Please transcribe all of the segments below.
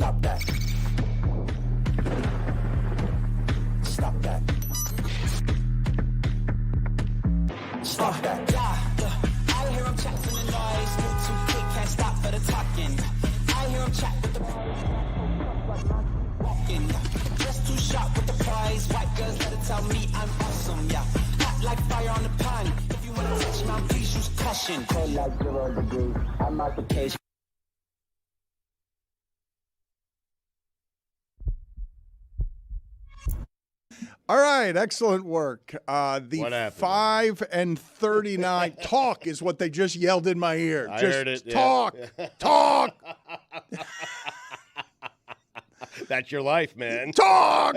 Stop that. Stop that. Stop that. Yeah. I hear him chat from the noise. Move too quick, can't stop for the talking. I hear him chat with the walking. Just too sharp with the prize. White girls let it tell me I'm awesome, yeah. Hot like fire on the pan. If you wanna touch my please use caution. Cold like 0 degrees. I'm multiplication. All right, excellent work. The 5 and 39 talk is what they just yelled in my ear. I just heard it. Talk, Yeah. talk, That's your life, man. talk.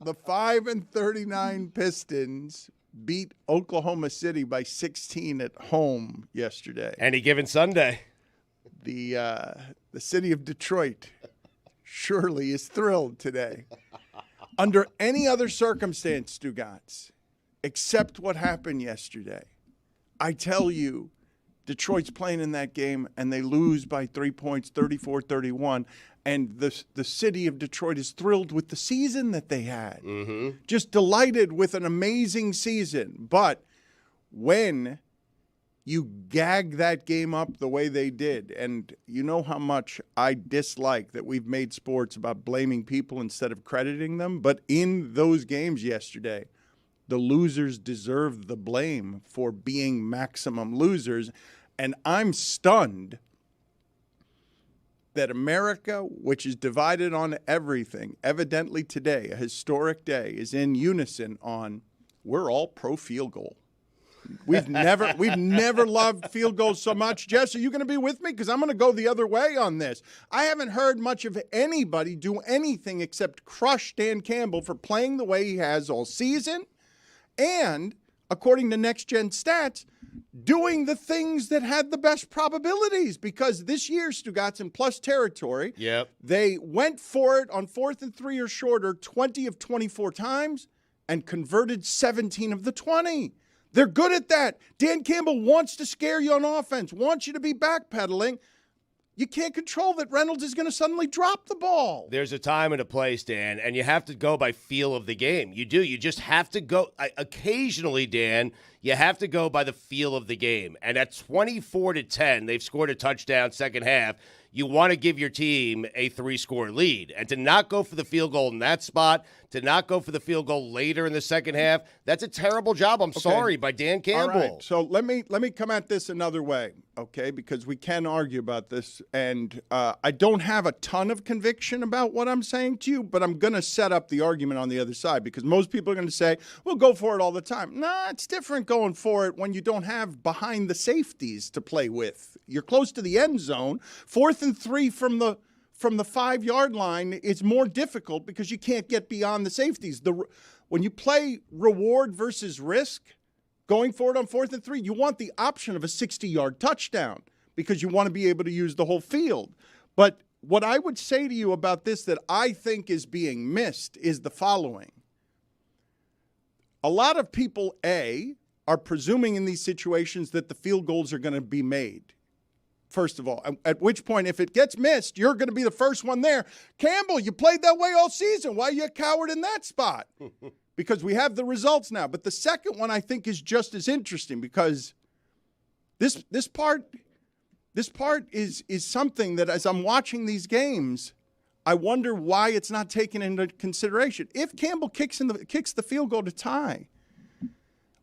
The 5 and 39 Pistons beat Oklahoma City by 16 at home yesterday. Any given Sunday. The city of Detroit surely is thrilled today. Under any other circumstance, Stugots, except what happened yesterday, I tell you, Detroit's playing in that game, and they lose by 3 points, 34-31, and the city of Detroit is thrilled with the season that they had. Mm-hmm. Just delighted with an amazing season. But when you gag that game up the way they did, and you know how much I dislike that we've made sports about blaming people instead of crediting them, but in those games yesterday, the losers deserve the blame for being maximum losers, and I'm stunned that America, which is divided on everything, evidently today, a historic day, is in unison on we're all pro field goal. We've never loved field goals so much. Jess, are you going to be with me? Because I'm going to go the other way on this. I haven't heard much of anybody do anything except crush Dan Campbell for playing the way he has all season and, according to Next Gen Stats, doing the things that had the best probabilities. Because this year, Stugots in plus territory, they went for it on 4th and 3 or shorter 20 of 24 times and converted 17 of the 20. They're good at that. Dan Campbell wants to scare you on offense, wants you to be backpedaling. You can't control that Reynolds is going to suddenly drop the ball. There's a time and a place, Dan, and you have to go by feel of the game. You do. You just have to go. Occasionally, Dan, you have to go by the feel of the game. And at 24-10, they've scored a touchdown second half. You want to give your team a 3-score lead. And to not go for the field goal in that spot, to not go for the field goal later in the second half, that's a terrible job. I'm sorry, by Dan Campbell. All right. So let me come at this another way, okay, because we can argue about this. And I don't have a ton of conviction about what I'm saying to you, but I'm going to set up the argument on the other side because most people are going to say, well, go for it all the time. Nah, it's different going for it when you don't have behind the safeties to play with. You're close to the end zone. 4th and 3 from the 5-yard line, it's more difficult because you can't get beyond the safeties. When you play reward versus risk, going for it on 4th and 3, you want the option of a 60-yard touchdown because you want to be able to use the whole field. But what I would say to you about this that I think is being missed is the following. A lot of people, are presuming in these situations that the field goals are going to be made. First of all, at which point, if it gets missed, you're going to be the first one there. Campbell, you played that way all season. Why are you a coward in that spot? Because we have the results now. But the second one, I think, is just as interesting because this part is something that as I'm watching these games, I wonder why it's not taken into consideration. If Campbell kicks the field goal to tie,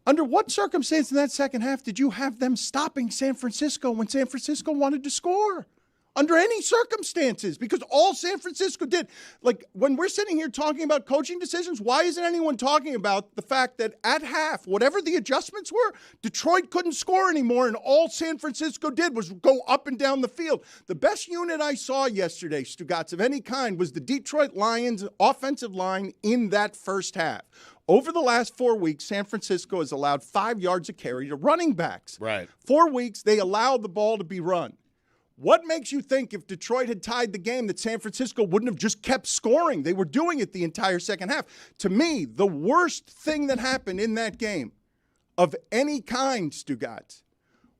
under what circumstance in that second half did you have them stopping San Francisco when San Francisco wanted to score? Under any circumstances, because all San Francisco did, like when we're sitting here talking about coaching decisions, why isn't anyone talking about the fact that at half, whatever the adjustments were, Detroit couldn't score anymore, and all San Francisco did was go up and down the field. The best unit I saw yesterday, Stugots, of any kind, was the Detroit Lions offensive line in that first half. Over the last 4 weeks, San Francisco has allowed 5 yards a carry to running backs. Right. 4 weeks, they allowed the ball to be run. What makes you think if Detroit had tied the game that San Francisco wouldn't have just kept scoring? They were doing it the entire second half. To me, the worst thing that happened in that game of any kind, Stugots,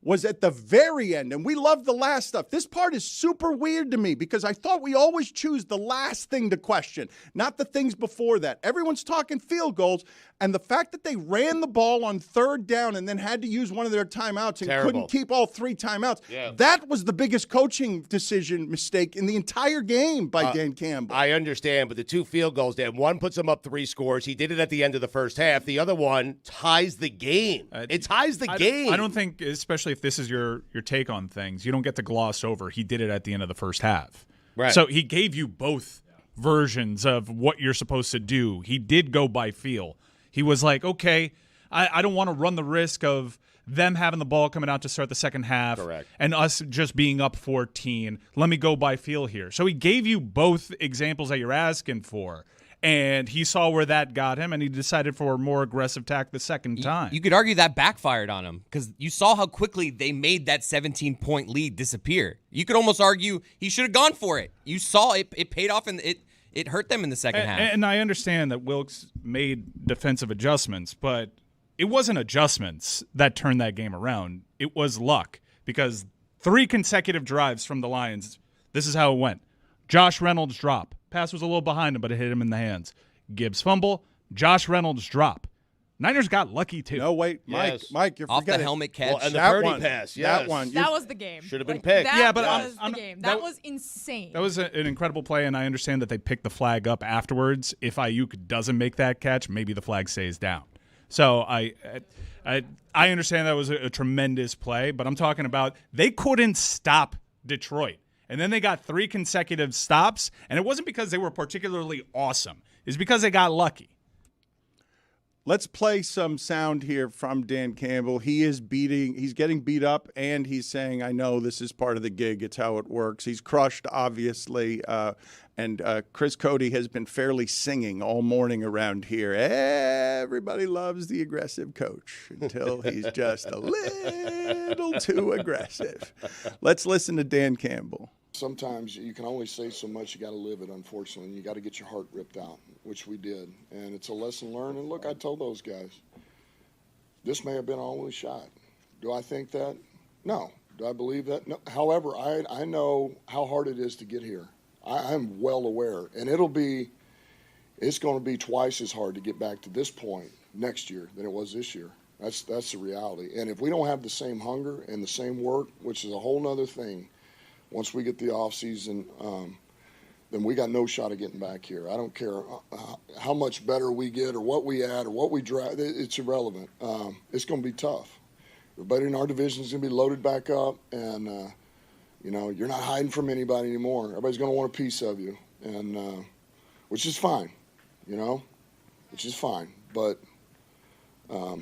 was at the very end, and we love the last stuff. This part is super weird to me because I thought we always choose the last thing to question, not the things before that. Everyone's talking field goals, and the fact that they ran the ball on third down and then had to use one of their timeouts and couldn't keep all 3 timeouts, that was the biggest coaching decision mistake in the entire game by Dan Campbell. I understand, but the 2 field goals, Dan, one puts them up 3 scores. He did it at the end of the first half. The other one ties the game. It ties the game. I don't think, especially if this is your take on things, you don't get to gloss over. He did it at the end of the first half. Right. So he gave you both versions of what you're supposed to do. He did go by feel. He was like, okay, I don't want to run the risk of them having the ball coming out to start the second half. Correct. And us just being up 14. Let me go by feel here. So he gave you both examples that you're asking for. And he saw where that got him, and he decided for a more aggressive tack the second time. You could argue that backfired on him because you saw how quickly they made that 17-point lead disappear. You could almost argue he should have gone for it. You saw it paid off, and it hurt them in the second half. And I understand that Wilkes made defensive adjustments, but it wasn't adjustments that turned that game around. It was luck because 3 consecutive drives from the Lions, this is how it went. Josh Reynolds drop. Pass was a little behind him, but it hit him in the hands. Gibbs fumble. Josh Reynolds drop. Niners got lucky, too. No, wait, Mike, you're off forgetting. the helmet catch. Well, and the That Purdy one, pass, that one. That was the game. Should have been picked. That but was the game. That was insane. That was an incredible play, and I understand that they picked the flag up afterwards. If Ayuk doesn't make that catch, maybe the flag stays down. So I understand that was a tremendous play, but I'm talking about they couldn't stop Detroit. And then they got 3 consecutive stops, and it wasn't because they were particularly awesome. It's because they got lucky. Let's play some sound here from Dan Campbell. He's getting beat up, and he's saying, I know this is part of the gig. It's how it works. He's crushed, obviously, and Chris Cody has been fairly singing all morning around here. Everybody loves the aggressive coach until he's just a little too aggressive. Let's listen to Dan Campbell. Sometimes you can only say so much. You got to live it, unfortunately. You got to get your heart ripped out, which we did. And it's a lesson learned. And look, I told those guys, this may have been our only shot. Do I think that? No. Do I believe that? No. However, I know how hard it is to get here. I'm well aware. And it's going to be twice as hard to get back to this point next year than it was this year. That's the reality. And if we don't have the same hunger and the same work, which is a whole nother thing, once we get the offseason, then we got no shot of getting back here. I don't care how much better we get or what we add or what we draft. It's irrelevant. It's going to be tough. Everybody in our division is going to be loaded back up, and, you're not hiding from anybody anymore. Everybody's going to want a piece of you, and which is fine, which is fine. But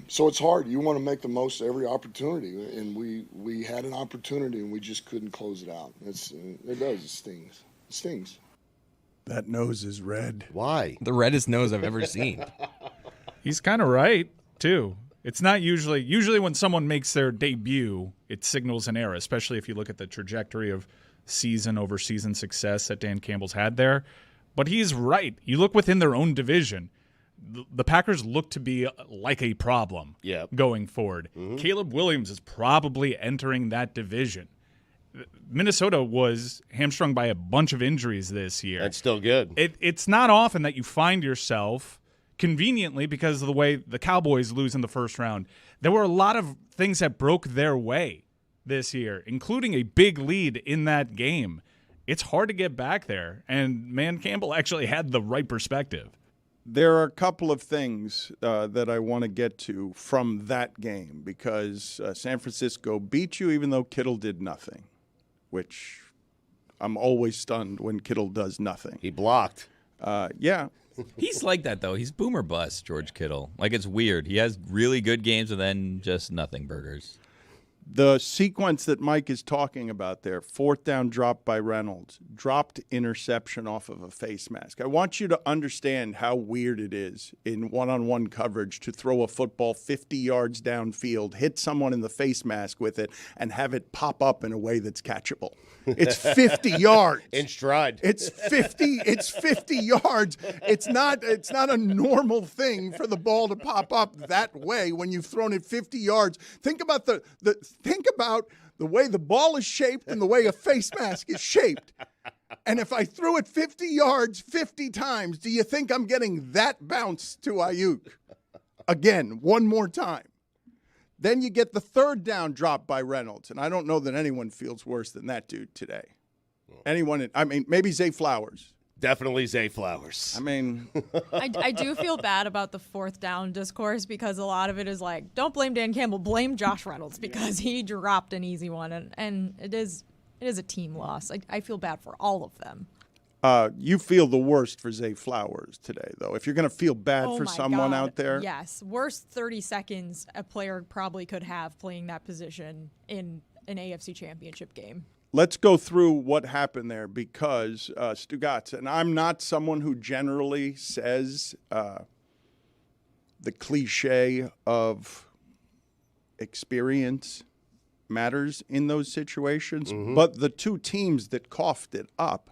so it's hard. You want to make the most of every opportunity, and we had an opportunity, and we just couldn't close it out. It does. It stings. It stings. That nose is red. Why? The reddest nose I've ever seen. He's kind of right, too. It's not usually when someone makes their debut, it signals an era, especially if you look at the trajectory of season-over-season success that Dan Campbell's had there. But he's right. You look within their own division. The Packers look to be like a problem going forward. Mm-hmm. Caleb Williams is probably entering that division. Minnesota was hamstrung by a bunch of injuries this year. That's still good. It's not often that you find yourself conveniently, because of the way the Cowboys lose in the first round. There were a lot of things that broke their way this year, including a big lead in that game. It's hard to get back there, and Campbell actually had the right perspective. There are a couple of things that I want to get to from that game, because San Francisco beat you even though Kittle did nothing, which I'm always stunned when Kittle does nothing. He blocked. Yeah. He's like that, though. He's boomer bust, George Kittle. Like, it's weird. He has really good games and then just nothing burgers. The sequence that Mike is talking about there, 4th down drop by Reynolds, dropped interception off of a face mask. I want you to understand how weird it is in one-on-one coverage to throw a football 50 yards downfield, hit someone in the face mask with it, and have it pop up in a way that's catchable. It's 50 yards. In stride. It's 50 yards. It's not a normal thing for the ball to pop up that way when you've thrown it 50 yards. Think about the think about the way the ball is shaped and the way a face mask is shaped. And if I threw it 50 yards 50 times, do you think I'm getting that bounce to Ayuk? Again, one more time. Then you get the third down drop by Reynolds. And I don't know that anyone feels worse than that dude today. Maybe Zay Flowers. Definitely Zay Flowers. I do feel bad about the fourth down discourse because a lot of it is like, don't blame Dan Campbell, blame Josh Reynolds because he dropped an easy one. And it is a team loss. I feel bad for all of them. You feel the worst for Zay Flowers today, though. If you're going to feel bad for someone out there. Yes. Worst 30 seconds a player probably could have playing that position in an AFC championship game. Let's go through what happened there because Stugotz, and I'm not someone who generally says the cliche of experience matters in those situations, but the two teams that coughed it up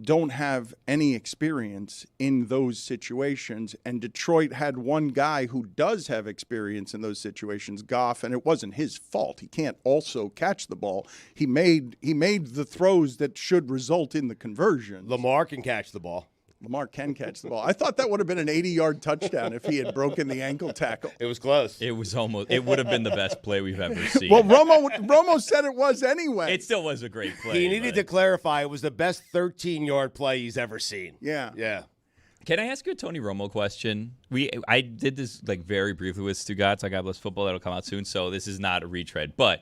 don't have any experience in those situations. And Detroit had one guy who does have experience in those situations, Goff, and it wasn't his fault. He can't also catch the ball. He made the throws that should result in the conversion. Lamar can catch the ball. Lamar can catch the ball. I thought that would have been an 80-yard touchdown if he had broken the ankle tackle. It was close. It would have been the best play we've ever seen. Well, Romo said it was anyway. It still was a great play. He needed to clarify it was the best 13-yard play he's ever seen. Yeah. Can I ask you a Tony Romo question? I did this very briefly with Stugots. I got Bless Football. That'll come out soon, so this is not a retread. But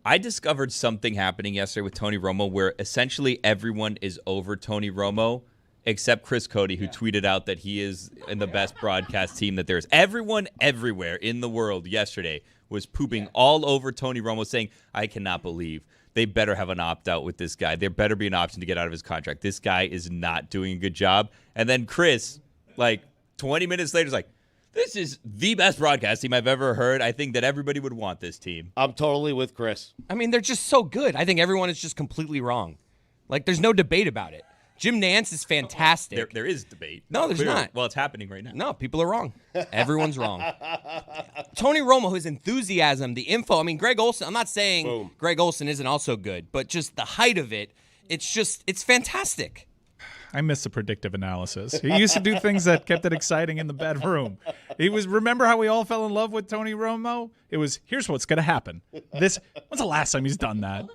I discovered something happening yesterday with Tony Romo where essentially everyone is over Tony Romo except Chris Cody, who tweeted out that he is in the best broadcast team that there is. Everyone everywhere in the world yesterday was pooping all over Tony Romo, saying, I cannot believe they better have an opt-out with this guy. There better be an option to get out of his contract. This guy is not doing a good job. And then Chris, 20 minutes later, is like, this is the best broadcast team I've ever heard. I think that everybody would want this team. I'm totally with Chris. They're just so good. I think everyone is just completely wrong. There's no debate about it. Jim Nantz is fantastic. There is debate. No, there's not. Well, it's happening right now. No, people are wrong. Everyone's wrong. Tony Romo, his enthusiasm, the info. Greg Olsen, I'm not saying Greg Olsen isn't also good, but just the height of it, it's fantastic. I miss the predictive analysis. He used to do things that kept it exciting in the bedroom. Remember how we all fell in love with Tony Romo? It was, here's what's going to happen. When's the last time he's done that?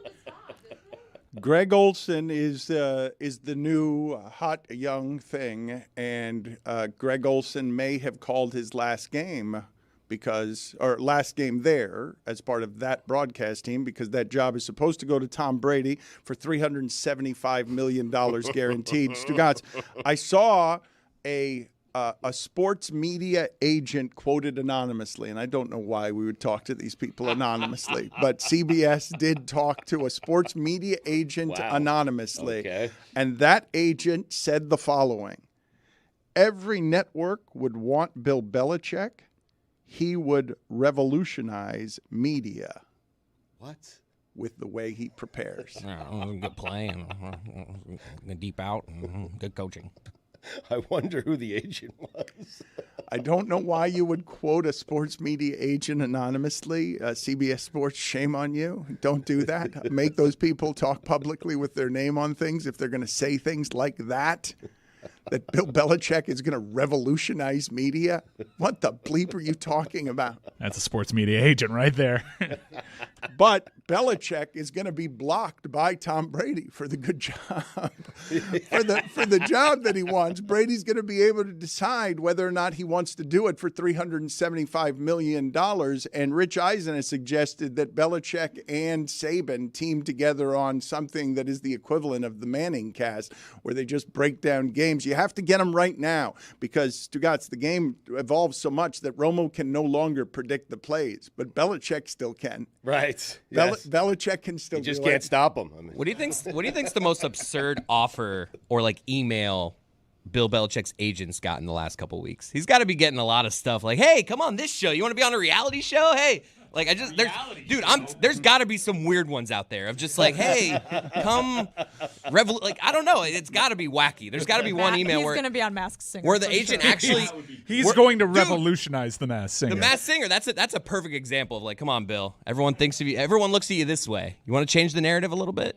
Greg Olsen is the new hot young thing, and Greg Olsen may have called his last game last game there as part of that broadcast team because that job is supposed to go to Tom Brady for $375 million guaranteed. Stugots, I saw a sports media agent quoted anonymously, and I don't know why we would talk to these people anonymously, but CBS did talk to a sports media agent anonymously. Okay. And that agent said the following: every network would want Bill Belichick. He would revolutionize media. What? With the way he prepares. Good play, deep out, good coaching. I wonder who the agent was. I don't know why you would quote a sports media agent anonymously. CBS Sports, shame on you. Don't do that. Make those people talk publicly with their name on things if they're going to say things like that. That Bill Belichick is going to revolutionize media? What the bleep are you talking about? That's a sports media agent right there. But Belichick is going to be blocked by Tom Brady for the good job. for the job that he wants, Brady's going to be able to decide whether or not he wants to do it for $375 million. And Rich Eisen has suggested that Belichick and Saban team together on something that is the equivalent of the Manning cast, where they just break down games. You have to get them right now because, Stugots, the game evolves so much that Romo can no longer predict the plays, but Belichick still can. Right. Yes. Belichick can still. You just can't stop him. What do you think's the most absurd offer or email Bill Belichick's agents got in the last couple weeks? He's got to be getting a lot of stuff like, "Hey, come on this show. You want to be on a reality show? Hey, Like there's got to be some weird ones out there of just like, hey, come, like I don't know, it's got to be wacky. There's got to be one email he's where going to be on Masked Singer where the agent actually he's going to revolutionize the Masked Singer. The Masked Singer. That's a perfect example of like, come on, Bill. Everyone thinks of you. Everyone looks at you this way. You want to change the narrative a little bit?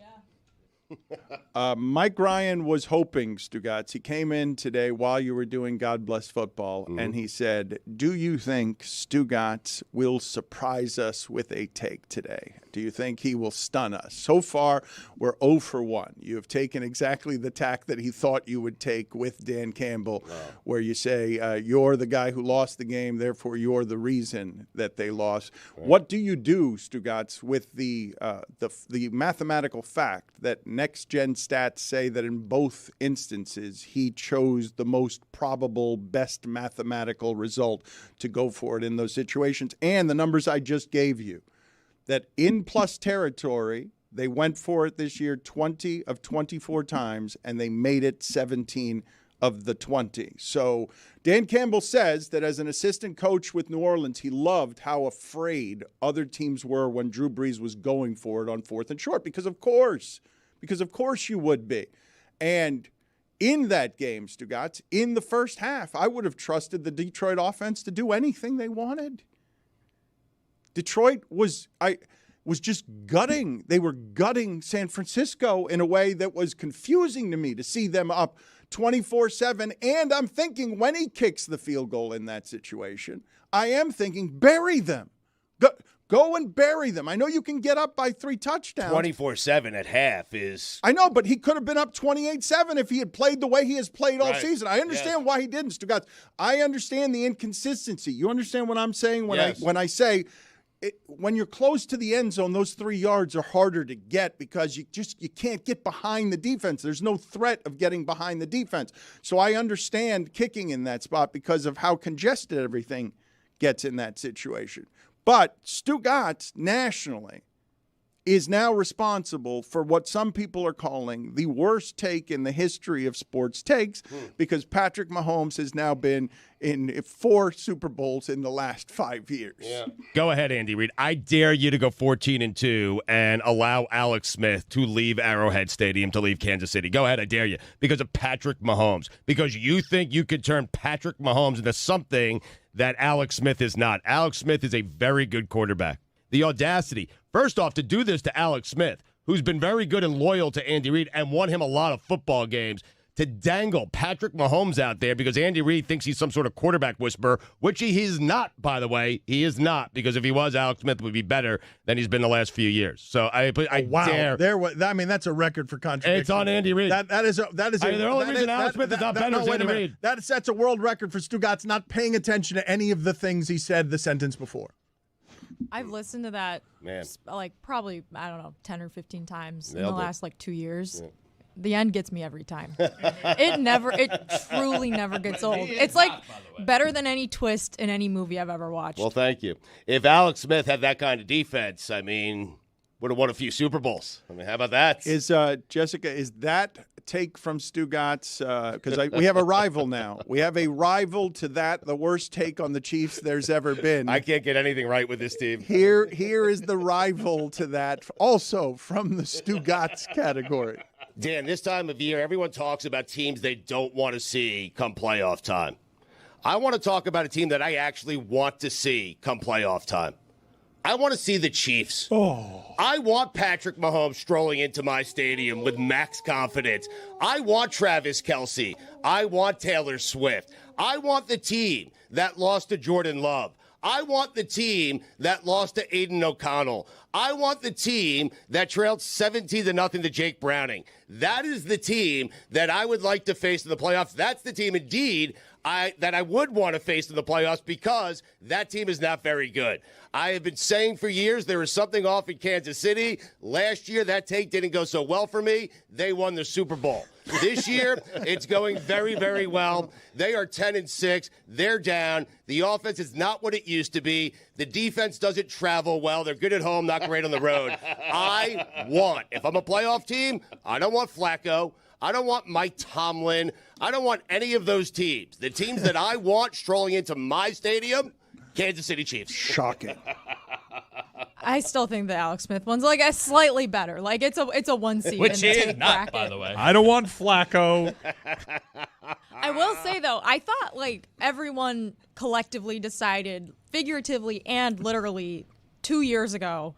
Mike Ryan was hoping, Stugotz. He came in today while you were doing God Bless Football, and he said, do you think Stugotz will surprise us with a take today? Do you think he will stun us? So far, we're 0 for 1. You have taken exactly the tack that he thought you would take with Dan Campbell, where you say, you're the guy who lost the game, therefore you're the reason that they lost. Right. What do you do, Stugotz, with the mathematical fact that next-gen stats say that in both instances he chose the most probable, best mathematical result to go for it in those situations, and the numbers I just gave you, that in plus territory, they went for it this year 20 of 24 times, and they made it 17 of the 20. So Dan Campbell says that as an assistant coach with New Orleans, he loved how afraid other teams were when Drew Brees was going for it on 4th and short, because of course you would be. And in that game, Stugotz, in the first half, I would have trusted the Detroit offense to do anything they wanted. Detroit was just gutting. They were gutting San Francisco in a way that was confusing to me to see them up 24-7. And I'm thinking when he kicks the field goal in that situation, I am thinking bury them. Go and bury them. I know you can get up by 3 touchdowns. 24-7 at half is... I know, but he could have been up 28-7 if he had played the way he has played all season. I understand why he didn't, Stugotz. I understand the inconsistency. You understand what I'm saying when I say... when you're close to the end zone, those 3 yards are harder to get because you can't get behind the defense. There's no threat of getting behind the defense. So I understand kicking in that spot because of how congested everything gets in that situation. But Stugotz nationally is now responsible for what some people are calling the worst take in the history of sports takes, because Patrick Mahomes has now been in 4 Super Bowls in the last 5 years. Yeah. Go ahead, Andy Reid. I dare you to go 14-2 and allow Alex Smith to leave Arrowhead Stadium to leave Kansas City. Go ahead, I dare you, because of Patrick Mahomes. Because you think you could turn Patrick Mahomes into something that Alex Smith is not. Alex Smith is a very good quarterback. The audacity, first off, to do this to Alex Smith, who's been very good and loyal to Andy Reid and won him a lot of football games, to dangle Patrick Mahomes out there because Andy Reid thinks he's some sort of quarterback whisperer, which he is not, by the way. He is not, because if he was, Alex Smith would be better than he's been the last few years. So I dare. That's a record for contradiction. It's on Andy Reid. The only reason Alex Smith is not better is Andy Reid. That sets a world record for Stugotz not paying attention to any of the things he said the sentence before. I've listened to that probably, 10 or 15 times in the last 2 years. Yeah. The end gets me every time. It truly never gets old. It's better than any twist in any movie I've ever watched. Well, thank you. If Alex Smith had that kind of defense, would have won a few Super Bowls. How about that? Jessica, is that take from Stugotz? Because we have a rival now. We have a rival to that, the worst take on the Chiefs there's ever been. I can't get anything right with this team. Here is the rival to that, also from the Stugotz category. Dan, this time of year, everyone talks about teams they don't want to see come playoff time. I want to talk about a team that I actually want to see come playoff time. I want to see the Chiefs. I want Patrick Mahomes strolling into my stadium with max confidence. I want Travis Kelce. I want Taylor Swift. I want the team that lost to Jordan Love. I want the team that lost to Aiden O'Connell. I want the team that trailed 17-0 to Jake Browning. That is the team that I would like to face in the playoffs. That's the team, indeed, that I would want to face in the playoffs, because that team is not very good. I have been saying for years there is something off in Kansas City. Last year, that take didn't go so well for me. They won the Super Bowl. This year, it's going very, very well. They are 10-6. They're down. The offense is not what it used to be. The defense doesn't travel well. They're good at home, not great on the road. If I'm a playoff team, I don't want Flacco. I don't want Mike Tomlin. I don't want any of those teams. The teams that I want strolling into my stadium, Kansas City Chiefs. Shocking. I still think the Alex Smith one's like a slightly better. Like it's a 1 seed. Which in the is tape not, bracket. by the way. I don't want Flacco. I will say though, I thought like everyone collectively decided, figuratively and literally, 2 years ago,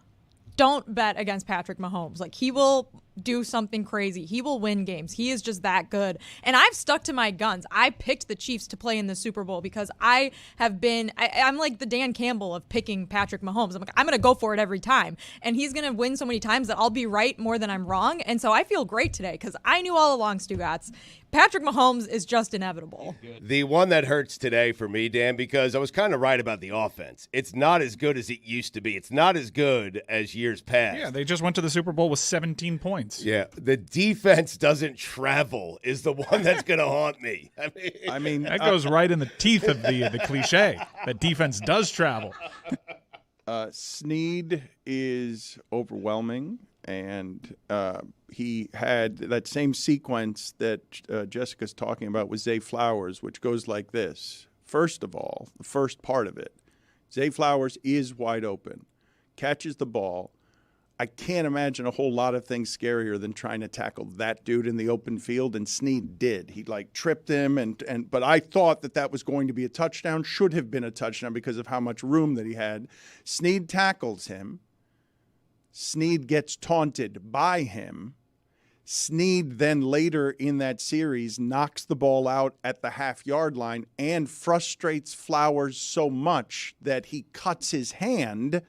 don't bet against Patrick Mahomes. Like he will do something crazy. He will win games. He is just that good. And I've stuck to my guns. I picked the Chiefs to play in the Super Bowl because I'm like the Dan Campbell of picking Patrick Mahomes. I'm like, I'm going to go for it every time. And he's going to win so many times that I'll be right more than I'm wrong. And so I feel great today because I knew all along, Stugots, Patrick Mahomes is just inevitable. The one that hurts today for me, Dan, because I was kind of right about the offense. It's not as good as it used to be. It's not as good as years past. Yeah, they just went to the Super Bowl with 17 points. Yeah, the defense doesn't travel is the one that's going to haunt me. I mean, That goes right in the teeth of the cliche that defense does travel. Snead is overwhelming, and he had that same sequence that Jessica's talking about with Zay Flowers, which goes like this. First of all, the first part of it, Zay Flowers is wide open, catches the ball. I can't imagine a whole lot of things scarier than trying to tackle that dude in the open field, and Snead did. He tripped him, but I thought that was going to be a touchdown, should have been a touchdown because of how much room that he had. Snead tackles him. Snead gets taunted by him. Snead then later in that series knocks the ball out at the half-yard line and frustrates Flowers so much that he cuts his hand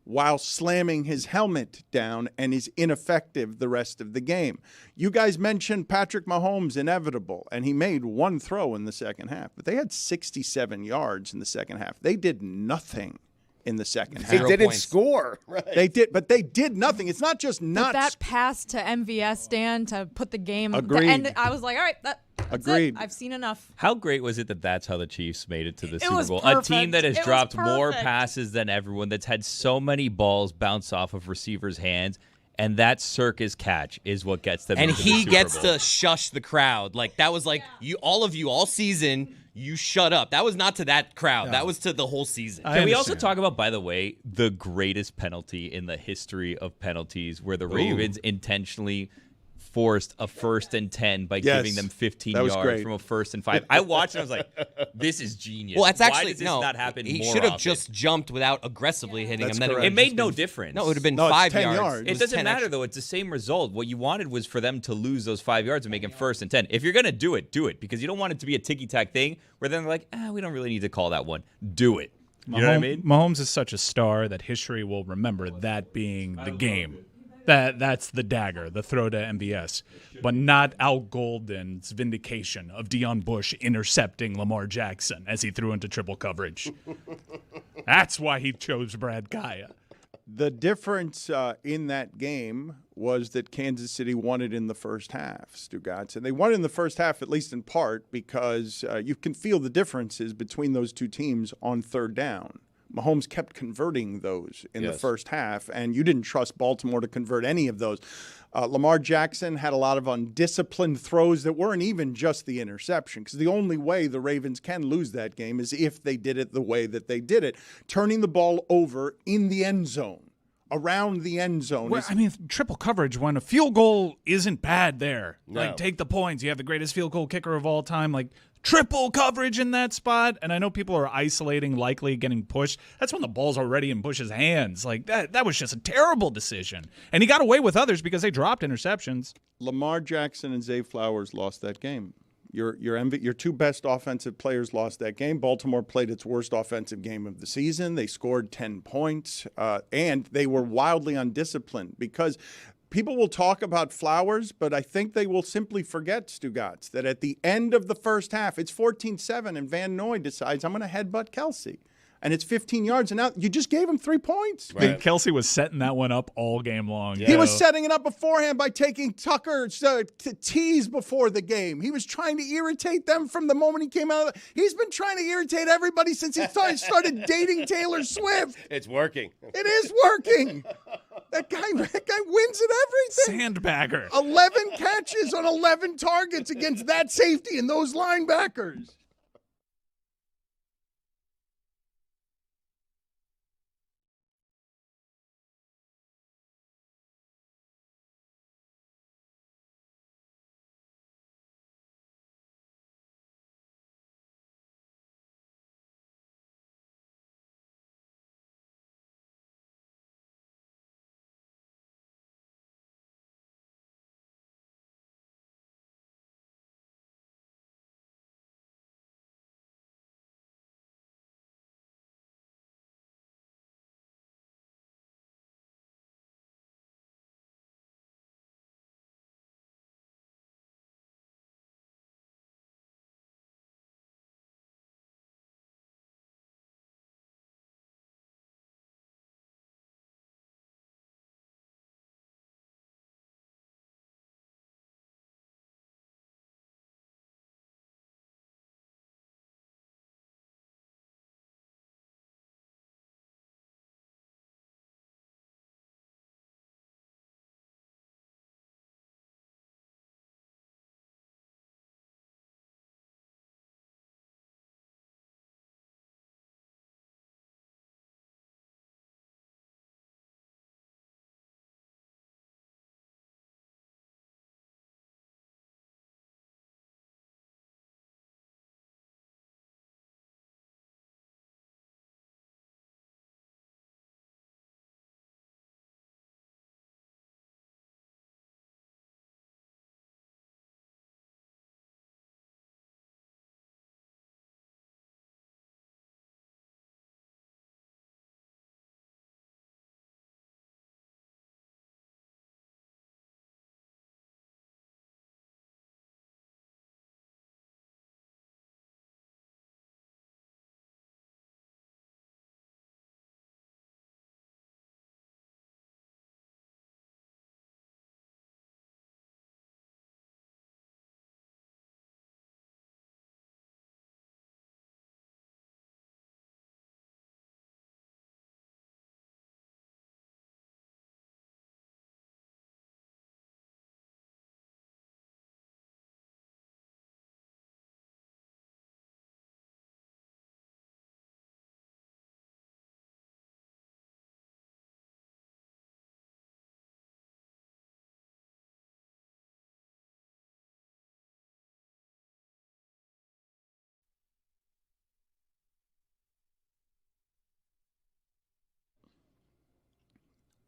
while slamming his helmet down and is ineffective the rest of the game. You guys mentioned Patrick Mahomes inevitable, and he made one throw in the second half, but they had 67 yards in the second half. They did nothing in the second half. They didn't points. score. Right. They did nothing. It's not just nuts. But that pass to MVS, Dan, to put the game Agreed. to end, I was like, all right, that's Agreed. it. I've seen enough. How great was it that that's how the Chiefs made it to the Super was Bowl? A perfect. team that has It was dropped more perfect. passes than everyone, that's had so many balls bounce off of receivers' hands, and that circus catch is what gets them And into the he Super gets Bowl. to shush the crowd. Like that was like all of you all season. You shut up. That was not to that crowd. That was to the whole season. I Can we also understand. talk about, by the way, the greatest penalty in the history of penalties, where the Ravens intentionally forced a 1st and 10 by Yes. giving them 15 That was yards great. from a 1st and 5. I watched it. I was like, this is genius. Well, that's Why actually does this no. not happen He more should have often? just jumped without aggressively hitting That's him. Then correct. It made no difference. No, it would have been No, it's 5 10 yards. yards. It was doesn't 10 matter, extra. though. It's the same result. What you wanted was for them to lose those 5 yards and make it 1st and 10. If you're going to do it, because you don't want it to be a ticky-tack thing where then they're like, we don't really need to call that one. Do it. You know what I mean? Mahomes is such a star that history will remember that being the game. That's the dagger, the throw to MVS, but not Al Golden's vindication of Deion Bush intercepting Lamar Jackson as he threw into triple coverage. That's why he chose Brad Kaya. The difference in that game was that Kansas City won it in the first half, Stugots. And they won it in the first half, at least in part, because you can feel the differences between those two teams on third down. Mahomes kept converting those in the first half, and you didn't trust Baltimore to convert any of those. Lamar Jackson had a lot of undisciplined throws that weren't even just the interception, because the only way the Ravens can lose that game is if they did it the way that they did it, turning the ball over in the end zone, around the end zone. Well, I mean, triple coverage when a field goal isn't bad there. No. Like, take the points. You have the greatest field goal kicker of all time. Like, triple coverage in that spot. And I know people are isolating, likely getting pushed. That's when the ball's already in Bush's hands. Like, that was just a terrible decision. And he got away with others because they dropped interceptions. Lamar Jackson and Zay Flowers lost that game. Your two best offensive players lost that game. Baltimore played its worst offensive game of the season. They scored 10 points, and they were wildly undisciplined because people will talk about Flowers, but I think they will simply forget, Stugots, that at the end of the first half, it's 14-7, and Van Noy decides, I'm going to headbutt Kelce. And it's 15 yards, and now you just gave him 3 points. I think Kelce was setting that one up all game long. He was setting it up beforehand by taking Tucker's tease before the game. He was trying to irritate them from the moment he came out. He's been trying to irritate everybody since he started dating Taylor Swift. It's working. It is working. That guy wins at everything. Sandbagger. 11 catches on 11 targets against that safety and those linebackers.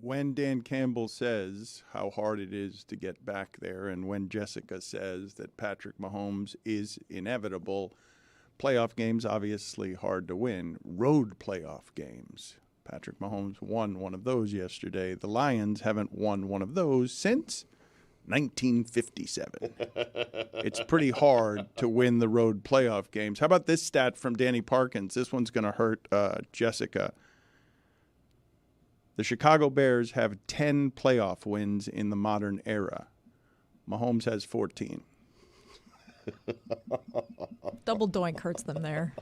when Dan Campbell says how hard it is to get back there, and when Jessica says that Patrick Mahomes is inevitable, playoff games obviously hard to win. Road playoff games. Patrick Mahomes won one of those yesterday. The Lions haven't won one of those since 1957. It's pretty hard to win the road playoff games. How about this stat from Danny Parkins? This one's going to hurt Jessica. The Chicago Bears have 10 playoff wins in the modern era. Mahomes has 14. Double doink hurts them there.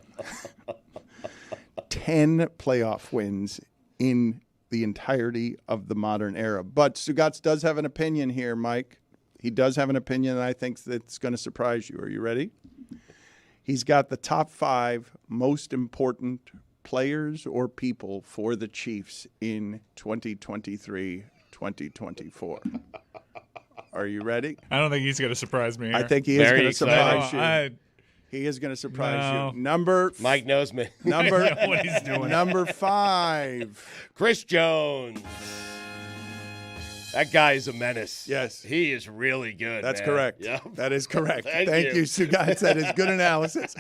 10 playoff wins in the entirety of the modern era. But Stugots does have an opinion here, Mike. He does have an opinion, and I think that's going to surprise you. Are you ready? He's got the top 5 most important players or people for the Chiefs in 2023-2024. Are you ready? I don't think he's going to surprise me here. I think he is going to surprise you. No, He is going to surprise No. you. Mike knows me. Number what he's doing. Number 5. Chris Jones. That guy is a menace. Yes. He is really good. That's man. correct. Yep. That is correct. Thank Thank you. you, Stugots. That is good analysis.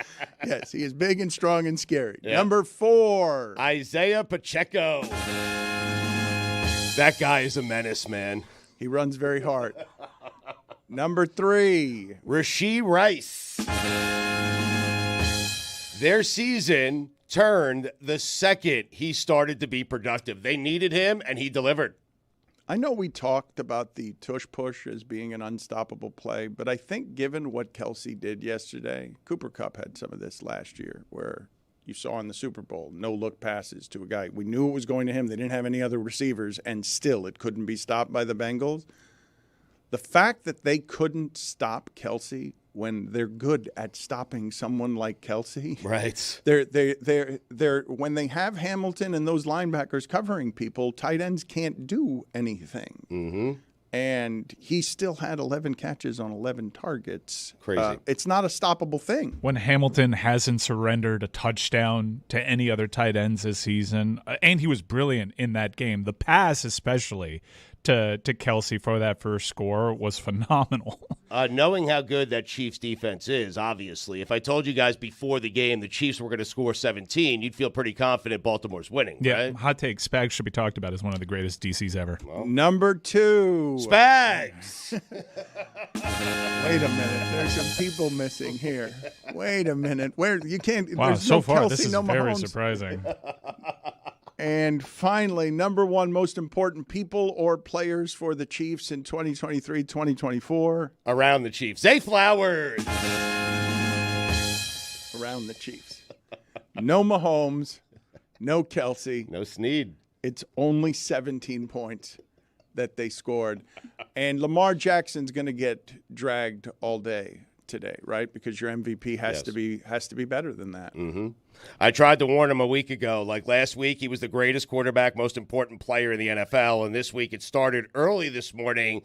Yes, he is big and strong and scary. Yeah. Number 4. Isaiah Pacheco. That guy is a menace, man. He runs very hard. Number 3. Rashee Rice. Their season turned the second he started to be productive. They needed him, and he delivered. I know we talked about the tush push as being an unstoppable play, but I think given what Kelce did yesterday, Cooper Kupp had some of this last year where you saw in the Super Bowl, no-look passes to a guy. We knew it was going to him. They didn't have any other receivers, and still it couldn't be stopped by the Bengals. The fact that they couldn't stop Kelce when they're good at stopping someone like Kelce. Right. They're when they have Hamilton and those linebackers covering people, tight ends can't do anything. Mm-hmm. And he still had 11 catches on 11 targets. Crazy. It's not a stoppable thing. When Hamilton hasn't surrendered a touchdown to any other tight ends this season, and he was brilliant in that game, the pass especially to Kelce for that first score was phenomenal. Knowing how good that Chiefs defense is, obviously, if I told you guys before the game the Chiefs were going to score 17, you'd feel pretty confident Baltimore's winning, Yeah, right? hot take. Spags should be talked about as one of the greatest DCs ever. Number 2. Spags! Wait a minute. There's some people missing here. Wait a minute. Where you can't. Wow, there's so no far Kelce, this is no very Mahomes. surprising. And finally, number 1 most important people or players for the Chiefs in 2023-2024. Around the Chiefs. Zay Flowers! Around the Chiefs. No Mahomes, no Kelce. No Snead. It's only 17 points that they scored. And Lamar Jackson's going to get dragged all day today, right? Because your MVP has to be better than that. Mm-hmm. I tried to warn him a week ago. Like last week, he was the greatest quarterback, most important player in the NFL. And this week, it started early this morning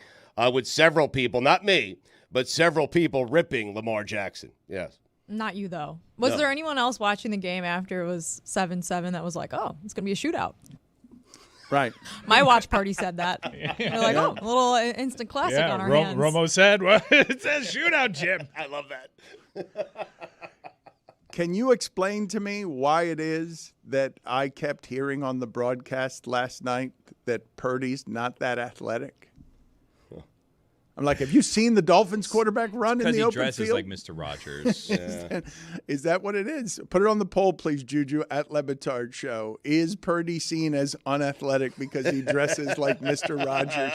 with several people, not me, but several people ripping Lamar Jackson. Yes. Not you, though. Was there anyone else watching the game after it was 7-7 that was like, oh, it's going to be a shootout? Right. My watch party said that. They're like, oh, a little instant classic on our hands. Romo said, well, it says shootout, Jim. I love that. Can you explain to me why it is that I kept hearing on the broadcast last night that Purdy's not that athletic? I'm like, have you seen the Dolphins quarterback run in Because the he open dresses field? like Mr. Rogers. Is that what it is? Put it on the poll, please, Juju, at Le Batard Show. Is Purdy seen as unathletic because he dresses like Mr. Rogers?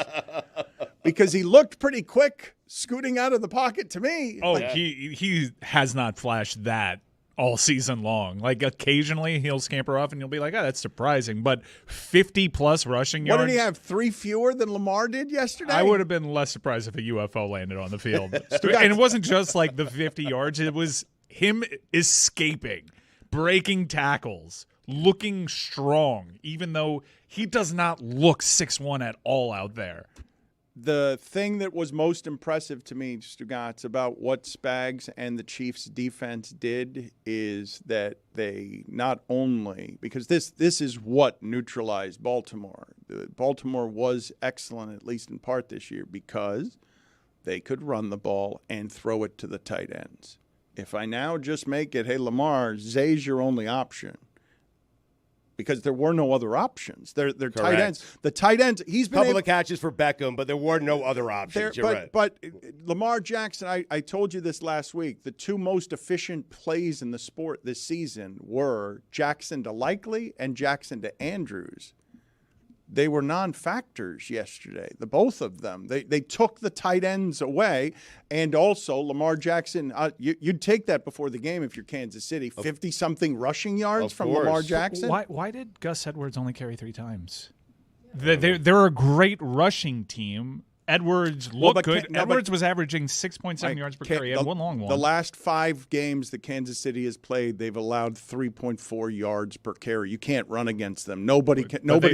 Because he looked pretty quick scooting out of the pocket to me. Oh, he has not flashed that all season long. Like occasionally he'll scamper off and you'll be like, oh, that's surprising. But 50-plus rushing yards. What did he have, 3 fewer than Lamar did yesterday? I would have been less surprised if a UFO landed on the field. And it wasn't just like the 50 yards. It was him escaping, breaking tackles, looking strong, even though he does not look 6'1" at all out there. The thing that was most impressive to me, Stugotz, about what Spags and the Chiefs defense did is that they not only, because this is what neutralized Baltimore. Baltimore was excellent, at least in part this year, because they could run the ball and throw it to the tight ends. If I now just make it, hey, Lamar, Zay's your only option. Because there were no other options. They're tight ends. The tight ends, he's been couple of catches for Beckham, but there were no other options. You're right. But Lamar Jackson, I told you this last week, the two most efficient plays in the sport this season were Jackson to Likely and Jackson to Andrews. They were non-factors yesterday, the both of them. They took the tight ends away, and also Lamar Jackson, you'd take that before the game if you're Kansas City, 50-something rushing yards from Lamar Jackson. Why did Gus Edwards only carry 3 times? They're a great rushing team. Edwards looked good. Edwards was averaging 6.7 yards per carry. He had one long one. The last 5 games that Kansas City has played, they've allowed 3.4 yards per carry. You can't run against them. Nobody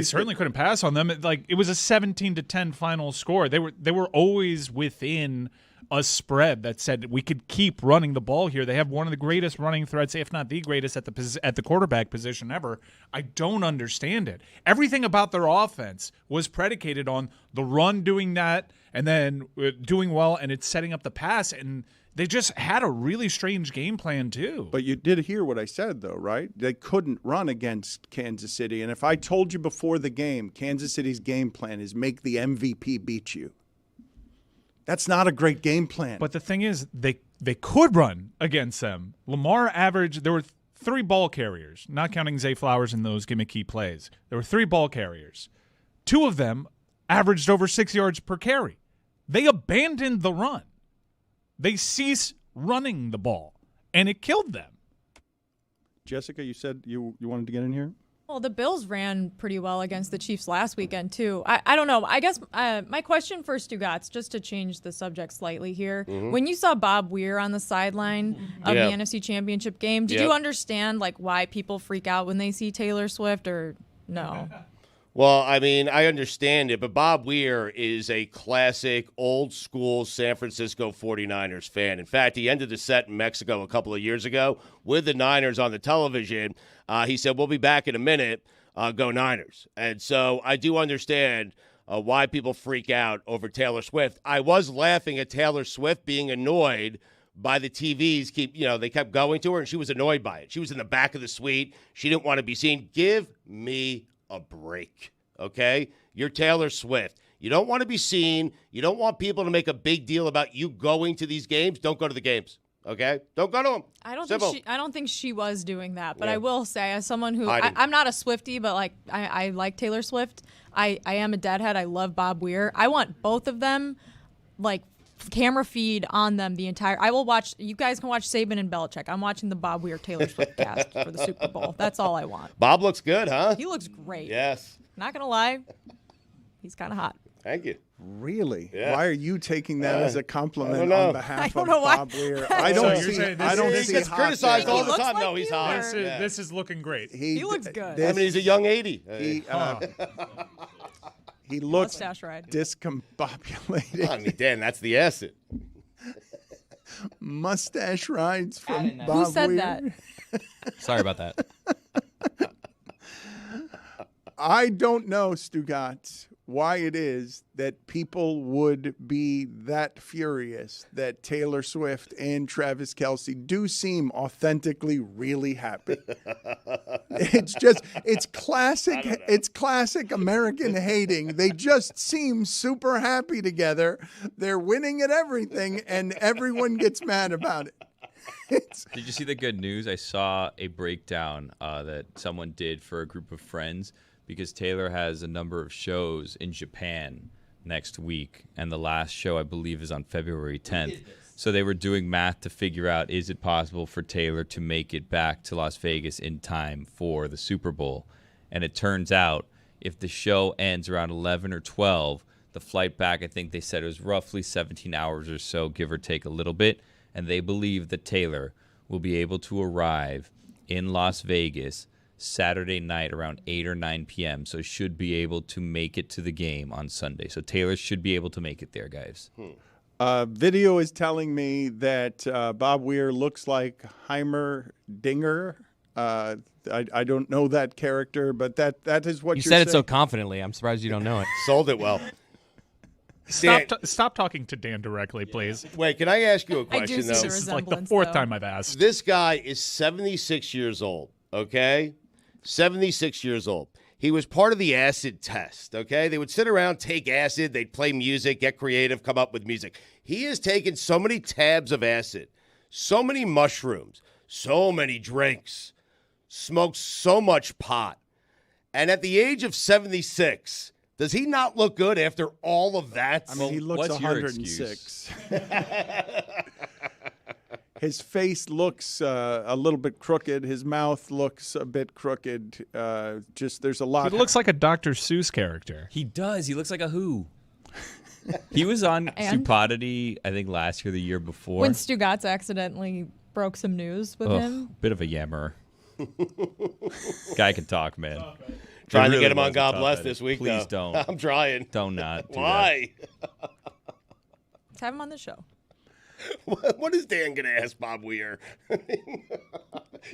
certainly couldn't pass on them. It was a 17-10 final score. They were always within a spread that said we could keep running the ball here. They have one of the greatest running threats, if not the greatest, at the quarterback position ever. I don't understand it. Everything about their offense was predicated on the run doing that and then doing well, and it's setting up the pass, and they just had a really strange game plan too. But you did hear what I said, though, right? They couldn't run against Kansas City, and if I told you before the game, Kansas City's game plan is make the MVP beat you. That's not a great game plan. But the thing is, they could run against them. Lamar averaged, there were 3 ball carriers, not counting Zay Flowers in those gimmicky plays. There were 3 ball carriers. 2 of them averaged over 6 yards per carry. They abandoned the run. They ceased running the ball, and it killed them. Jessica, you said you wanted to get in here? Well, the Bills ran pretty well against the Chiefs last weekend, too. I don't know. I guess my question for Stugots, just to change the subject slightly here, when you saw Bob Weir on the sideline of the NFC Championship game, did you understand why people freak out when they see Taylor Swift, or no? Well, I mean, I understand it, but Bob Weir is a classic, old-school San Francisco 49ers fan. In fact, he ended the set in Mexico a couple of years ago with the Niners on the television. He said, we'll be back in a minute, go Niners. And so I do understand why people freak out over Taylor Swift. I was laughing at Taylor Swift being annoyed by the TVs. They kept going to her, and she was annoyed by it. She was in the back of the suite. She didn't want to be seen. Give me a break, okay? You're Taylor Swift. You don't want to be seen. You don't want people to make a big deal about you going to these games. Don't go to the games, okay? Don't go to them. I don't think she was doing that, but I will say, as someone who I'm not a Swiftie, but I like Taylor Swift. I am a Deadhead. I love Bob Weir. I want both of them, camera feed on them the entire. I will watch. You guys can watch Saban and Belichick. I'm watching the Bob Weir Taylor Swift cast for the Super Bowl. That's all I want. Bob looks good, huh? He looks great. Yes. Not gonna lie, he's kind of hot. Thank you. Really? Yeah. Why are you taking that as a compliment on behalf of know why. Bob Weir? I don't see. He gets criticized all the time. No, he's hot. This is looking great. He looks good. He's a young 80. He looks discombobulated. I mean, Dan, that's the acid. Mustache rides from Bob Who said Weir. that? Sorry about that. I don't know, Stugots, why it is that people would be that furious that Taylor Swift and Travis Kelce do seem authentically really happy. It's classic American hating. They just seem super happy together. They're winning at everything, and everyone gets mad about it. Did you see the good news? I saw a breakdown that someone did for a group of friends, because Taylor has a number of shows in Japan next week, and the last show, I believe, is on February 10th. So they were doing math to figure out, is it possible for Taylor to make it back to Las Vegas in time for the Super Bowl? And it turns out, if the show ends around 11 or 12, the flight back, I think they said it was roughly 17 hours or so, give or take a little bit, and they believe that Taylor will be able to arrive in Las Vegas Saturday night around 8 or 9 p.m., so should be able to make it to the game on Sunday. So Taylor should be able to make it there, guys. Video is telling me that Bob Weir looks like Heimerdinger. I don't know that character, but that is what You you're said it so saying. confidently. I'm surprised you don't know it. Sold it well. Stop talking to Dan directly, please. Wait, can I ask you a I do question, see though? the This is like the resemblance, fourth though. time I've asked. This guy is 76 years old, okay? 76 years old. He was part of the acid test, okay? They would sit around, take acid, they'd play music, get creative, come up with music. He has taken so many tabs of acid, so many mushrooms, so many drinks, smoked so much pot. And at the age of 76, does he not look good after all of that? I mean, he looks what's your 106. His face looks a little bit crooked. His mouth looks a bit crooked. Just there's a lot. He looks like a Dr. Seuss character. He does. He looks like a who. He was on And? Stupidity, I think, last year, the year before. When Stugotz accidentally broke some news with him. Bit of a yammer. Guy can talk, man. Trying It to get really him on was a God tough Bless edit. this week, Please though. don't. I'm trying. Don't not do that. Why? Let's have him on the show. What is Dan going to ask Bob Weir?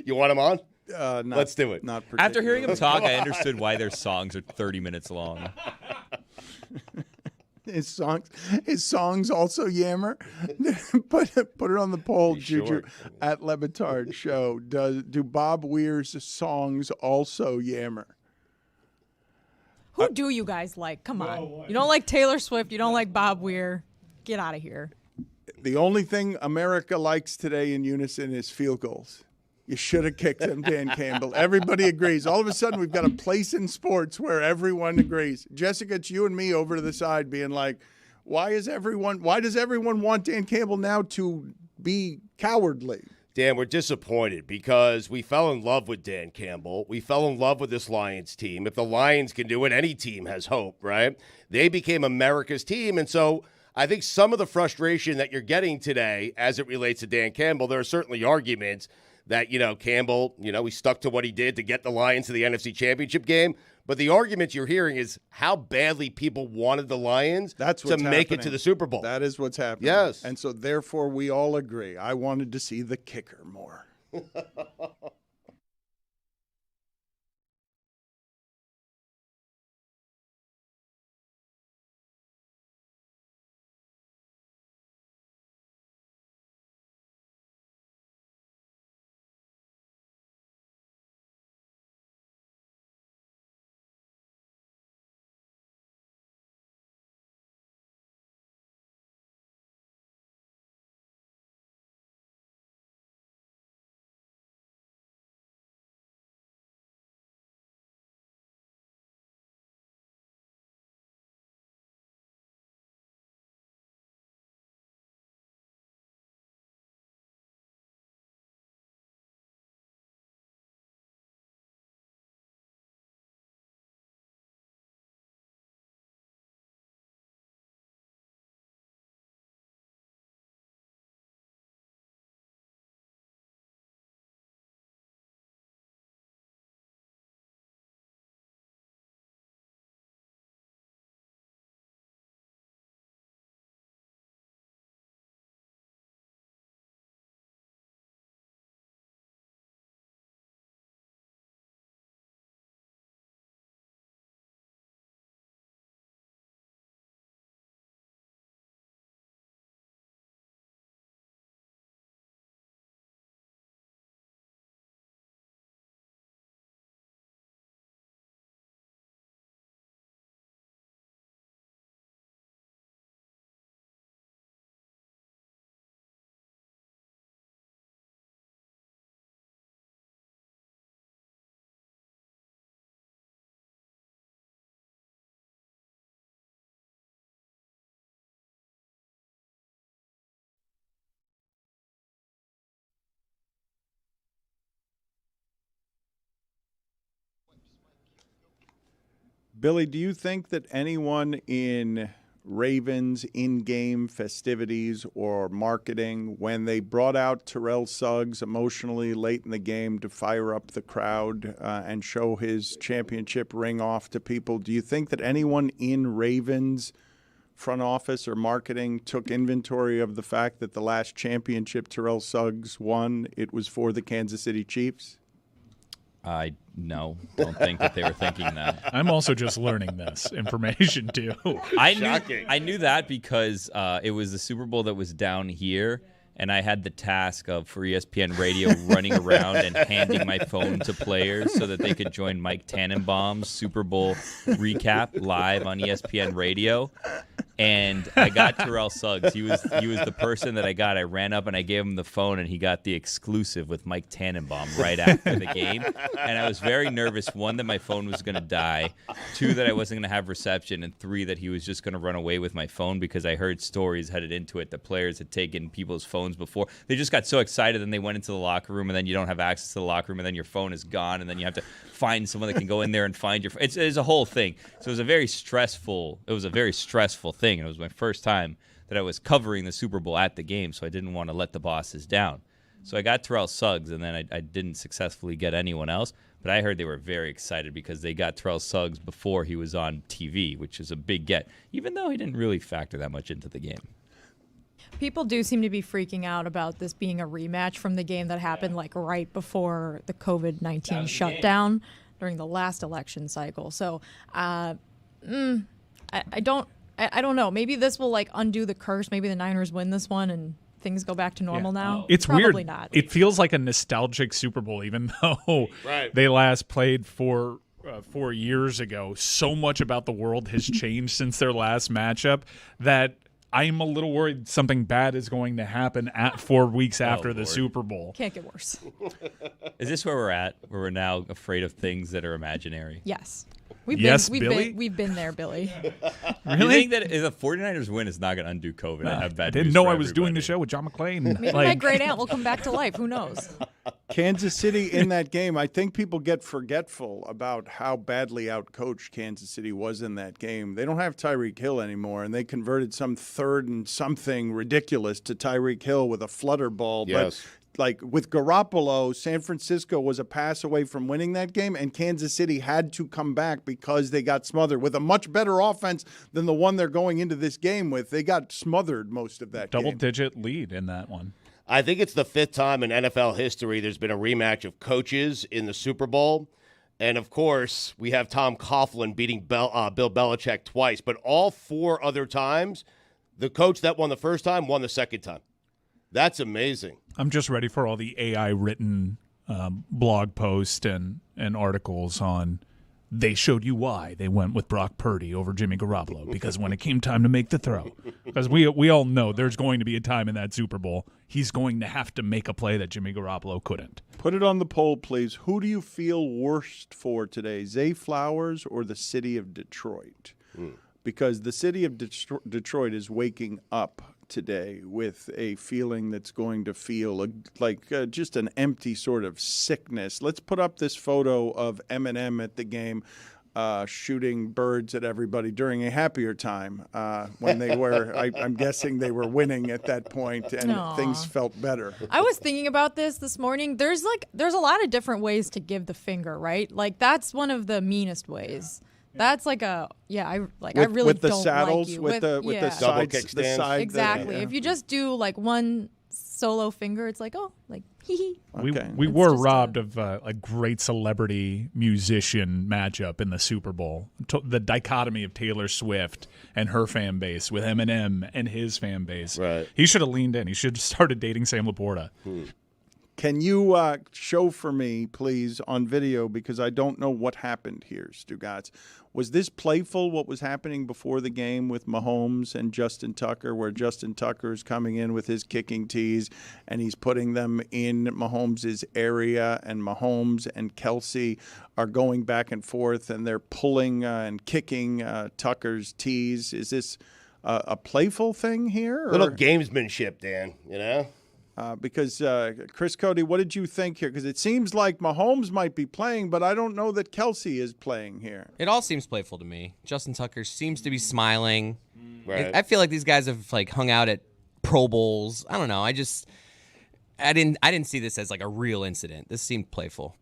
You want him on? Not, Let's do it. Not After hearing him particularly. talk, I understood why their songs are 30 minutes long. His songs also yammer. put it on the poll, Juju, short. at Le Batard Show. Do Bob Weir's songs also yammer? Who do you guys like? Come on. You don't like Taylor Swift. You don't like Bob Weir. Get out of here. The only thing America likes today in unison is field goals. You should have kicked him, Dan Campbell. Everybody agrees. All of a sudden, we've got a place in sports where everyone agrees. Jessica, it's you and me over to the side being like, why does everyone want Dan Campbell now to be cowardly? Dan, we're disappointed because we fell in love with Dan Campbell. We fell in love with this Lions team. If the Lions can do it, any team has hope, right? They became America's team, and so I think some of the frustration that you're getting today as it relates to Dan Campbell, there are certainly arguments that, Campbell, he stuck to what he did to get the Lions to the NFC Championship game. But the argument you're hearing is how badly people wanted the Lions to make it to the Super Bowl. That is what's happening. Yes. And so, therefore, we all agree. I wanted to see the kicker more. Billy, do you think that anyone in Ravens in-game festivities or marketing when they brought out Terrell Suggs emotionally late in the game to fire up the crowd and show his championship ring off to people? Do you think that anyone in Ravens front office or marketing took inventory of the fact that the last championship Terrell Suggs won, it was for the Kansas City Chiefs? I don't think that they were thinking that. I'm also just learning this information too. I knew that because it was the Super Bowl that was down here, and I had the task of, for ESPN Radio, running around and handing my phone to players so that they could join Mike Tannenbaum's Super Bowl recap live on ESPN Radio. And I got Terrell Suggs. He was the person that I got. I ran up and I gave him the phone, and he got the exclusive with Mike Tannenbaum right after the game. And I was very nervous, one, that my phone was going to die, two, that I wasn't going to have reception, and three, that he was just going to run away with my phone, because I heard stories headed into it that players had taken people's phones before. They just got so excited, and they went into the locker room, and then you don't have access to the locker room, and then your phone is gone, and then you have to find someone that can go in there and find your phone. It's a whole thing. So it was a very stressful thing. And it was my first time that I was covering the Super Bowl at the game, so I didn't want to let the bosses down. So I got Terrell Suggs, and then I didn't successfully get anyone else. But I heard they were very excited because they got Terrell Suggs before he was on TV, which is a big get, even though he didn't really factor that much into the game. People do seem to be freaking out about this being a rematch from the game that happened like right before the COVID-19 shutdown during the last election cycle. So I don't know. Maybe this will like undo the curse. Maybe the Niners win this one and things go back to normal now. It's Probably weird. Not. It feels like a nostalgic Super Bowl, even though they last played 4 years ago. So much about the world has changed since their last matchup that I'm a little worried something bad is going to happen 4 weeks after the Super Bowl. Can't get worse. Is this where we're at, where we're now afraid of things that are imaginary? Yes. We've been there, Billy. Really? You think that if the 49ers win, it's not going to undo COVID? I have bad didn't news know for I was doing the everybody. show with John McClane. Maybe my great aunt will come back to life. Who knows? Kansas City in that game, I think people get forgetful about how badly outcoached Kansas City was in that game. They don't have Tyreek Hill anymore, and they converted some 3rd and something ridiculous to Tyreek Hill with a flutter ball. Yes. But like with Garoppolo, San Francisco was a pass away from winning that game, and Kansas City had to come back because they got smothered with a much better offense than the one they're going into this game with. They got smothered most of that game. Double-digit lead in that one. I think it's the 5th time in NFL history there's been a rematch of coaches in the Super Bowl. And, of course, we have Tom Coughlin beating Bill Belichick twice. But all 4 other times, the coach that won the first time won the second time. That's amazing. I'm just ready for all the AI-written blog posts and articles on they showed you why they went with Brock Purdy over Jimmy Garoppolo, because when it came time to make the throw, because we all know there's going to be a time in that Super Bowl he's going to have to make a play that Jimmy Garoppolo couldn't. Put it on the poll, please. Who do you feel worst for today, Zay Flowers or the city of Detroit? Because the city of Detroit is waking up today with a feeling that's going to feel like just an empty sort of sickness. Let's put up this photo of Eminem at the game shooting birds at everybody during a happier time when they were, I'm guessing they were winning at that point and things felt better. I was thinking about this morning. There's a lot of different ways to give the finger, right? Like that's one of the meanest ways. That's like I really with the don't saddles, like you. with the Double sides, kick the stands. side. Exactly. If you just do like one solo finger, it's like, oh, like hee hee. Okay. We It's were just robbed of a great celebrity musician matchup in the Super Bowl. The dichotomy of Taylor Swift and her fan base with Eminem and his fan base. Right. He should have leaned in. He should have started dating Sam Laporta. Can you show for me, please, on video, because I don't know what happened here, Stugots. Was this playful, what was happening before the game with Mahomes and Justin Tucker, where Justin Tucker is coming in with his kicking tees and he's putting them in Mahomes' area, and Mahomes and Kelce are going back and forth and they're pulling and kicking Tucker's tees? Is this a playful thing here? Little gamesmanship, Dan, you know? Because Chris Cody, what did you think here? Because it seems like Mahomes might be playing, but I don't know that Kelce is playing here. It all seems playful to me. Justin Tucker seems to be smiling. Right. I feel like these guys have hung out at Pro Bowls. I don't know. I didn't see this as a real incident. This seemed playful.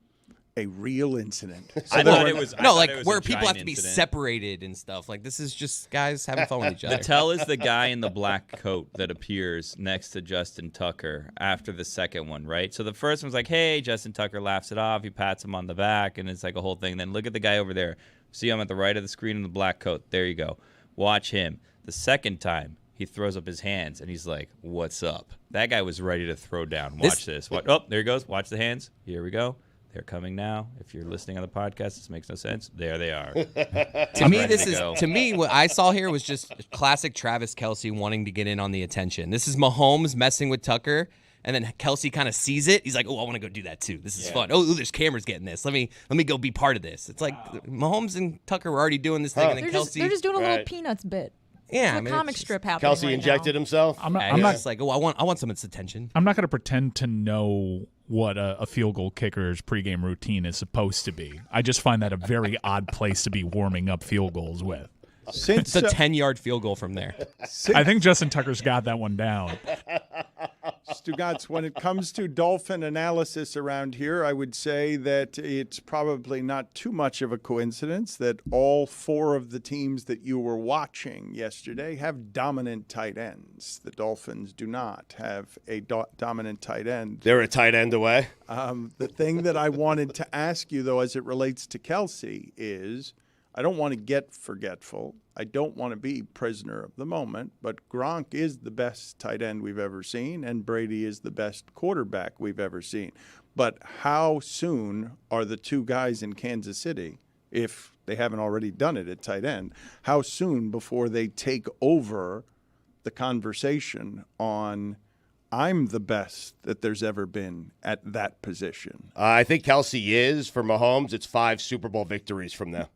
A real incident. I thought it was where a people have to giant be incident. separated and stuff. This is just guys having fun with each other. Patel is the guy in the black coat that appears next to Justin Tucker after the second one, right? So the first one's hey, Justin Tucker laughs it off. He pats him on the back, and it's a whole thing. Then look at the guy over there. See him at the right of the screen in the black coat. There you go. Watch him. The second time, he throws up his hands, and he's like, what's up? That guy was ready to throw down. Watch this. Oh, there he goes. Watch the hands. Here we go. They're coming now. If you're listening on the podcast, this makes no sense. There they are. To me, what I saw here was just classic Travis Kelce wanting to get in on the attention. This is Mahomes messing with Tucker, and then Kelce kind of sees it. He's like, "Oh, I want to go do that too. This is fun. Oh, there's cameras getting this. Let me go be part of this." It's Mahomes and Tucker were already doing this thing, and then They're just doing a little Peanuts bit. Yeah, It's a comic strip happening. Kelce injected himself. I'm I'm not. just I want some of its attention. I'm not going to pretend to know what a field goal kicker's pregame routine is supposed to be. I just find that a very odd place to be warming up field goals with. It's a 10-yard field goal from there. I think Justin Tucker's got that one down. Stugots, when it comes to Dolphin analysis around here, I would say that it's probably not too much of a coincidence that all four of the teams that you were watching yesterday have dominant tight ends. The Dolphins do not have a dominant tight end. They're a tight end away. The thing that I wanted to ask you, though, as it relates to Kelce is I don't want to get forgetful. I don't want to be prisoner of the moment, but Gronk is the best tight end we've ever seen, and Brady is the best quarterback we've ever seen. But how soon are the two guys in Kansas City, if they haven't already done it at tight end, how soon before they take over the conversation on I'm the best that there's ever been at that position? I think Kelce is. For Mahomes, it's 5 Super Bowl victories from now.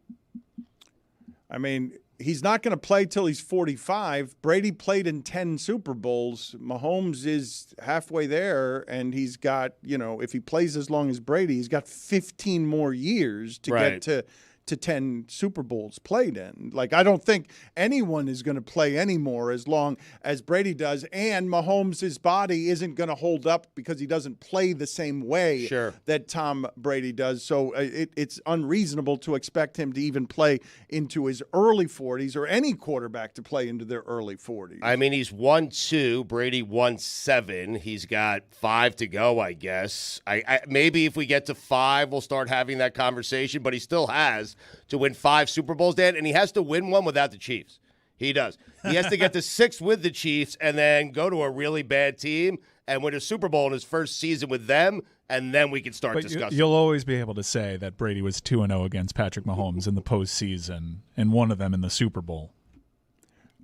I mean, he's not going to play till he's 45. Brady played in 10 Super Bowls. Mahomes is halfway there, and he's got, if he plays as long as Brady, he's got 15 more years to get to 10 Super Bowls played in. I don't think anyone is going to play anymore as long as Brady does, and Mahomes' body isn't going to hold up because he doesn't play the same way that Tom Brady does. So it's unreasonable to expect him to even play into his early 40s or any quarterback to play into their early 40s. I mean, he's 1-2. Brady 1-7. He's got 5 to go, I guess. I maybe if we get to 5, we'll start having that conversation, but he still has to win 5 Super Bowls, Dan, and he has to win one without the Chiefs. He does. He has to get to 6 with the Chiefs and then go to a really bad team and win a Super Bowl in his first season with them, and then we can start discussing. You'll always be able to say that Brady was 2-0 against Patrick Mahomes in the postseason, and one of them in the Super Bowl.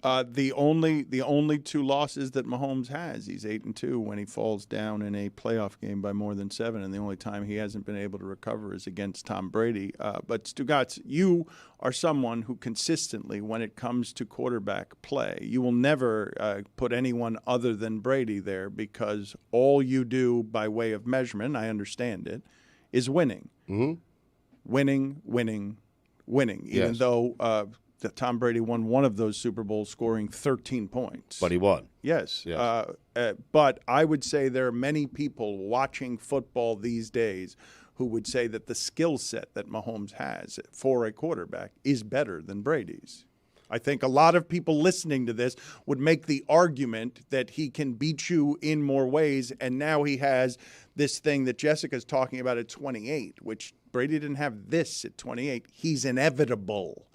The only 2 losses that Mahomes has, he's 8-2 when he falls down in a playoff game by more than 7, and the only time he hasn't been able to recover is against Tom Brady. But Stugots, you are someone who consistently, when it comes to quarterback play, you will never put anyone other than Brady there because all you do by way of measurement, I understand it, is winning. Mm-hmm. Winning. Even though Tom Brady won one of those Super Bowls scoring 13 points. But he won. Yes. But I would say there are many people watching football these days who would say that the skill set that Mahomes has for a quarterback is better than Brady's. I think a lot of people listening to this would make the argument that he can beat you in more ways, and now he has this thing that Jessica's talking about at 28, which Brady didn't have this at 28. He's inevitable.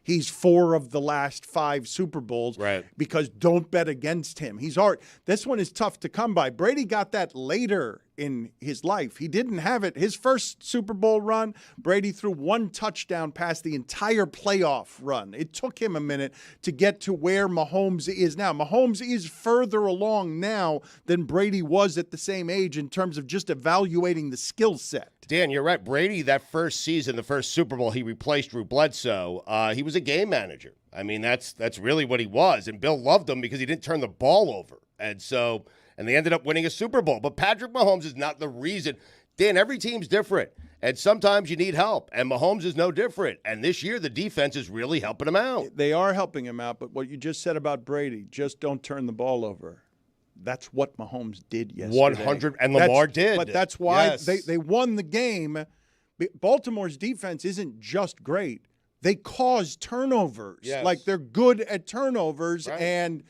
He's 4 of the last 5 Super Bowls because don't bet against him. He's hard. This one is tough to come by. Brady got that later in his life. He didn't have it. His first Super Bowl run, Brady threw 1 touchdown past the entire playoff run. It took him a minute to get to where Mahomes is now. Mahomes is further along now than Brady was at the same age in terms of just evaluating the skill set. Dan, you're right. Brady, that first season, the first Super Bowl, he replaced Drew Bledsoe. He was a game manager. I mean, that's really what he was. And Bill loved him because he didn't turn the ball over. And so and they ended up winning a Super Bowl. But Patrick Mahomes is not the reason. Dan, every team's different, and sometimes you need help, and Mahomes is no different. And this year, the defense is really helping him out. They are helping him out, but what you just said about Brady, just don't turn the ball over. That's what Mahomes did yesterday. 100, and Lamar did. But that's why Yes. they won the game. Baltimore's defense isn't just great. They cause turnovers. Yes. Like, they're good at turnovers, Right. and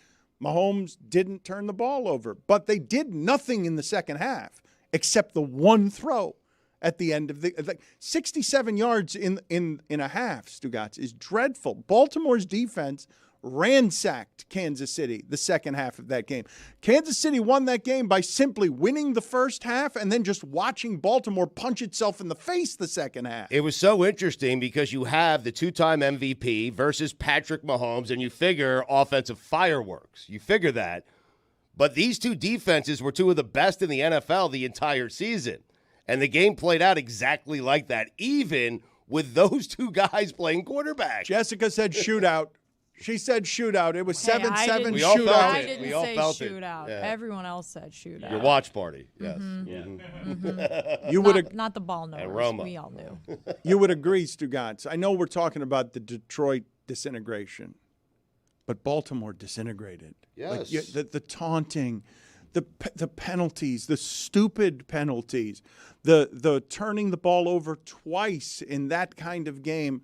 Mahomes didn't turn the ball over. But they did nothing in the second half except the one throw at the end of the 67 yards in a half, Stugots, is dreadful. Baltimore's defense ransacked Kansas City the second half of that game. Kansas City won that game by simply winning the first half and then just watching Baltimore punch itself in the face the second half. It was so interesting because you have the two-time MVP versus Patrick Mahomes, and you figure offensive fireworks. You figure that. But these two defenses were two of the best in the NFL the entire season. And the game played out exactly like that, even with those two guys playing quarterback. Jessica said shootout. She said shootout. It was 7-7 We all felt shootout. I it. didn't We all say felt it. shootout. Yeah. Everyone else said shootout. Your watch party, yes. You would Not the ball knowers. Roma. We all knew. You would agree, Stugots. I know we're talking about the Detroit disintegration, but Baltimore disintegrated. Yes. The taunting, the penalties, the stupid penalties, the turning the ball over twice in that kind of game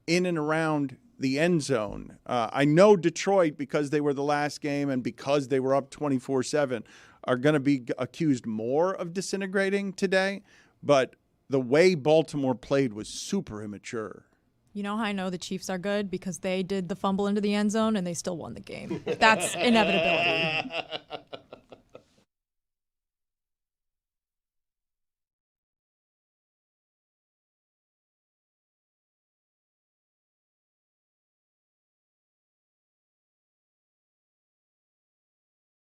in and around the end zone. I know Detroit, because they were the last game and because they were up 24-7, are going to be accused more of disintegrating today, but the way Baltimore played was super immature. You know how I know the Chiefs are good? Because they did the fumble into the end zone and they still won the game. That's inevitability.